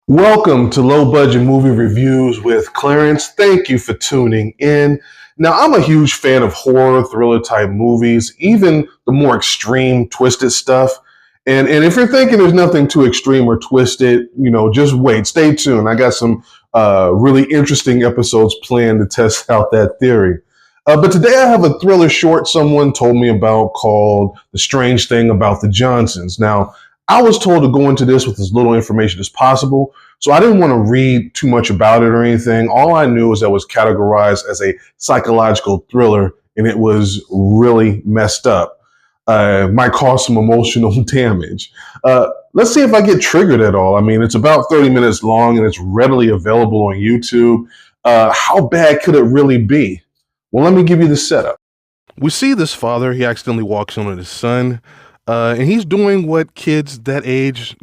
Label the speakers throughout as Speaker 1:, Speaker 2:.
Speaker 1: Welcome to Low Budget Movie Reviews with Clarence. Thank you for tuning in. Now, I'm a huge fan of horror, thriller type movies, even the more extreme, twisted stuff. And if you're thinking there's nothing too extreme or twisted, just wait, stay tuned. I got some really interesting episodes planned to test out that theory. But today I have a thriller short someone told me about called The Strange Thing About the Johnsons. Now, I was told to go into this with as little information as possible, so I didn't want to read too much about it or anything. All I knew is that it was categorized as a psychological thriller, and it was really messed up. Might cause some emotional damage. Let's see if I get triggered at all. I mean, it's about 30 minutes long, and it's readily available on YouTube. How bad could it really be? Well, let me give you the setup. We see this father, he accidentally walks in on his son. And he's doing what kids that age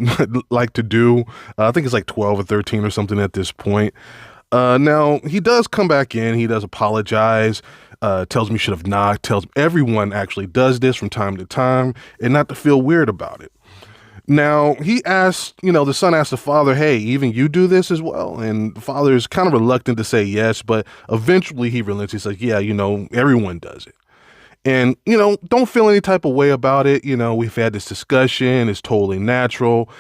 Speaker 1: like to do. I think it's like 12 or 13 or something at this point. Now, he does come back in. He does apologize, tells me he should have knocked, tells everyone actually does this from time to time and not to feel weird about it. Now, he asked, the son asked the father, hey, even you do this as well? And the father is kind of reluctant to say yes, but eventually he relents. He's like, yeah, everyone does it. And, don't feel any type of way about it. We've had this discussion. It's totally natural.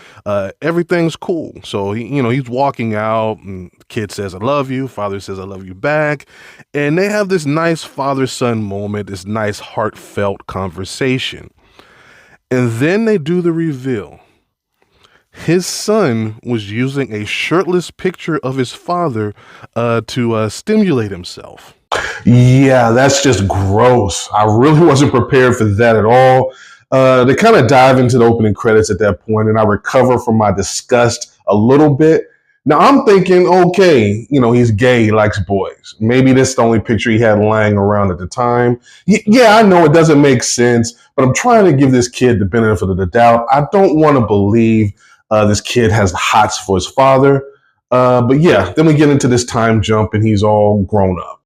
Speaker 1: Everything's cool. So, he's walking out and the kid says, I love you. Father says, I love you back. And they have this nice father-son moment, this nice heartfelt conversation. And then they do the reveal. His son was using a shirtless picture of his father to stimulate himself. Yeah, that's just gross. I really wasn't prepared for that at all. They kind of dive into the opening credits at that point, and I recover from my disgust a little bit. Now I'm thinking, okay, he's gay, he likes boys. Maybe this is the only picture he had lying around at the time. Yeah, I know it doesn't make sense, but I'm trying to give this kid the benefit of the doubt. I don't want to believe this kid has the hots for his father. But yeah, then we get into this time jump, and he's all grown up.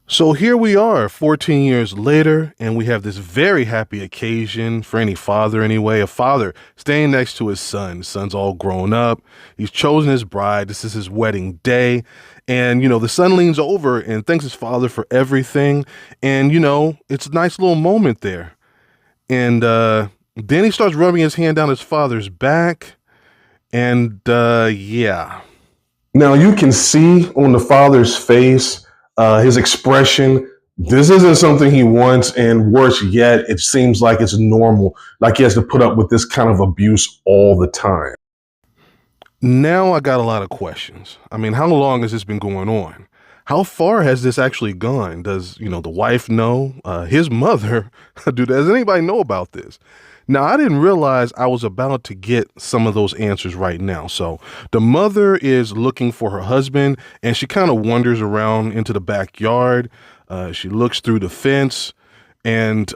Speaker 1: So here we are 14 years later, and we have this very happy occasion for any father anyway, a father staying next to his son. His son's all grown up. He's chosen his bride. This is his wedding day. And, the son leans over and thanks his father for everything. And, it's a nice little moment there. And then he starts rubbing his hand down his father's back. And yeah. Now you can see on the father's face, his expression, this isn't something he wants, and worse yet, it seems like it's normal, like he has to put up with this kind of abuse all the time. Now I got a lot of questions. I mean, how long has this been going on? How far has this actually gone? Does, the wife know? His mother? Does anybody know about this? Now, I didn't realize I was about to get some of those answers right now. So the mother is looking for her husband, and she kind of wanders around into the backyard. She looks through the fence, and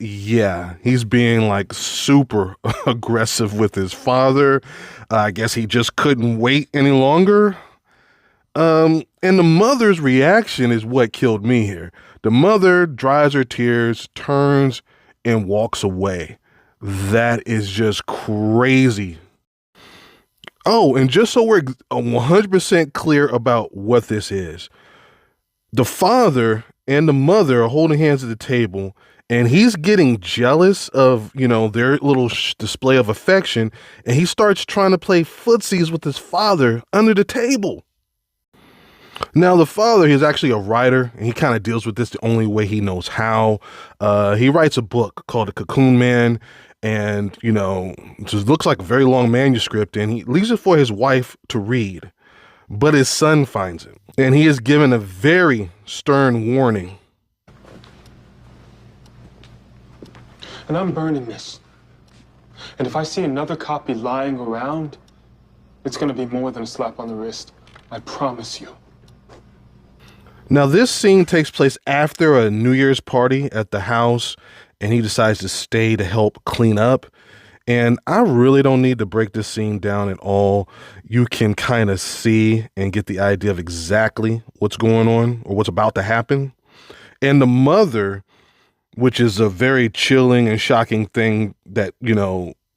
Speaker 1: yeah, he's being like super aggressive with his father. I guess he just couldn't wait any longer. And the mother's reaction is what killed me here. The mother dries her tears, turns, and walks away. That is just crazy. Oh, and just so we're 100% clear about what this is, the father and the mother are holding hands at the table, and he's getting jealous of, their little display of affection, and he starts trying to play footsies with his father under the table. Now, the father is actually a writer, and he kind of deals with this the only way he knows how. He writes a book called The Cocoon Man, and, it just looks like a very long manuscript, and he leaves it for his wife to read. But his son finds it, and he is given a very stern warning.
Speaker 2: And I'm burning this. And if I see another copy lying around, it's going to be more than a slap on the wrist. I promise you.
Speaker 1: Now, this scene takes place after a New Year's party at the house, and he decides to stay to help clean up. And I really don't need to break this scene down at all. You can kind of see and get the idea of exactly what's going on or what's about to happen. And the mother, which is a very chilling and shocking thing that,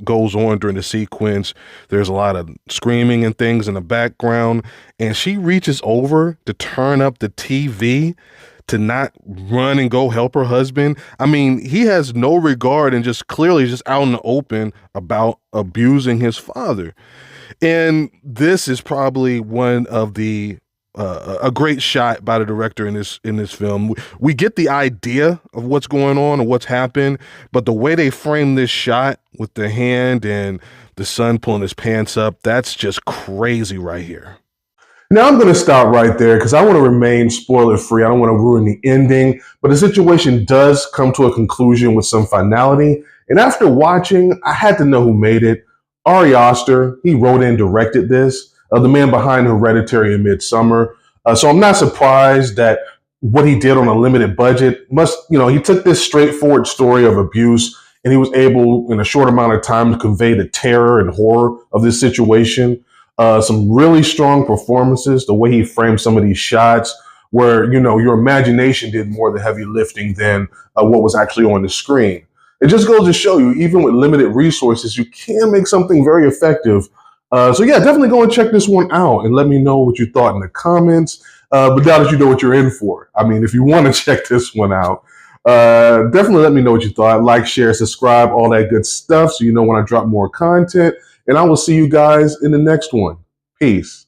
Speaker 1: goes on during the sequence. There's a lot of screaming and things in the background, and she reaches over to turn up the TV to not run and go help her husband. I mean, he has no regard and just clearly just out in the open about abusing his father. And this is probably one of the a great shot by the director in this film. We get the idea of what's going on and what's happened, but the way they frame this shot with the hand and the son pulling his pants up, that's just crazy right here. Now I'm going to stop right there because I want to remain spoiler free. I don't want to ruin the ending, but the situation does come to a conclusion with some finality. And after watching, I had to know who made it. Ari Aster, he wrote and directed this, the man behind Hereditary and Midsummer. So I'm not surprised that what he did on a limited budget he took this straightforward story of abuse and he was able in a short amount of time to convey the terror and horror of this situation. Some really strong performances, the way he framed some of these shots where, your imagination did more of the heavy lifting than what was actually on the screen. It just goes to show you, even with limited resources, you can make something very effective. So yeah, definitely go and check this one out and let me know what you thought in the comments. But now that you know what you're in for, I mean, if you want to check this one out, definitely let me know what you thought. Like, share, subscribe, all that good stuff so you know when I drop more content. And I will see you guys in the next one. Peace.